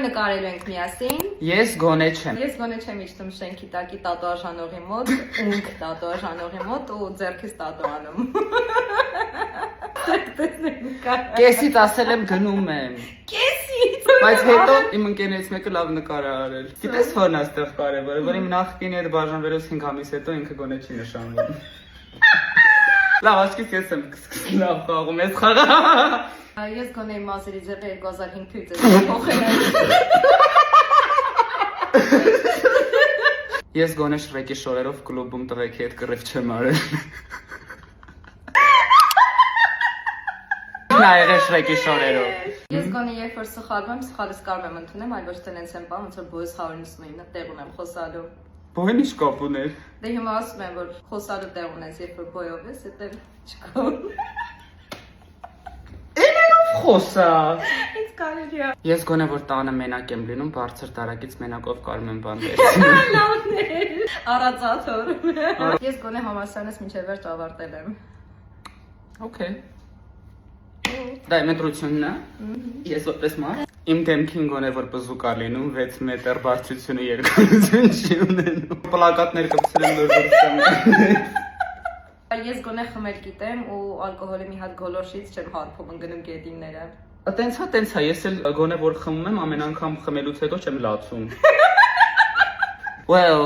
նկարելու ենք միասին։ Ես գոնե չեմ։ Ես գոնե չեմ իջնում շենքի տակի տատուաժանողի մոտ, ունք տատուաժանողի մոտ ու ձեռքից տատուանում։ Կեսից ասել եմ գնում եմ։ Կեսից։ Բայց հետո իմ ընկերներից մեկը լավ նկար է արել։ Գիտես ո՞րն է այստեղ կարևորը, որ իմ նախկինի հետ բաժանվելուց 5 ամիս հետո ինքը գոնե չի նշանվում։ Լավ, աչքից ես եմ լավ խաղում ես խաղա։ Ես գոնե իմ մազերի ձևը 2005 թույլից փոխել եմ։ Ես գոնե Շրեկի շորերով կլուբում տղեկի հետ կռիվ չեմ արել։ Նա եղել Շրեկի շորերով։ Ես գոնե երբ որ սխալվում եմ, սխալս կարող եմ ընդունել, այլ ոչ թե նենց եմ բան, ոնց որ բոյս 199-ը տեղ ունեմ խոսալու։ Բոյն ինչ կապ ուներ։ Դե հիմա ասում եմ, որ խոսալու տեղ ունես, երբ որ բոյով ես, այդտեղ չկա։ Խոսա։ Ինչ կարելի է։ Ես գոնե որ տանը մենակ եմ լինում, բարձր տարակից մենակով կարում եմ բան վերցնել։ Լավն է։ Առածաթոր։ Ես գոնե համալսարանս մինչև վերջ ավարտել եմ։ Okay։ Դա իմ ընտրությունն է։ Ես որպես մարդ իմ դեմքին գոնե որ բզուկ է լինում 6 մետր բարձրությունը երկարություն չի ունենում։ Պլակատներ կպցրեմ նոր դուրսամ։ Ես գոնե խմել գիտեմ ու ալկոհոլի մի հատ գոլորշից չեմ հարբում ընկնում գետինները։ Տենց է, ես էլ գոնե որ խմում եմ ամեն անգամ խմելուց հետո չեմ լացում։ Well։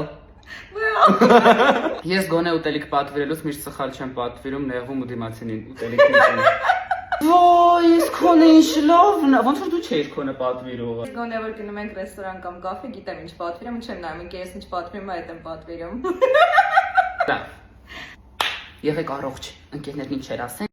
Ես գոնե ուտելիք պատվիրելուց միշտ սխալ չեմ պատվիրում, նեղվում ու դիմացինին ուտելիք միտում։ Ոյ, ես քոնը ինչ լավն է, ոնց որ դու չէիր քոնը պատվիրողը։ Ես գոնե որ գնում ենք ռեստորան կամ կաֆե, գիտեմ ինչ պատվիրեմ, ու չեմ նայում, ինքերս ինչ պատվիրում, այդ եմ պատվիրում։ Լավ։ Եղեք առողջ, ընկերներին չեր ասեն։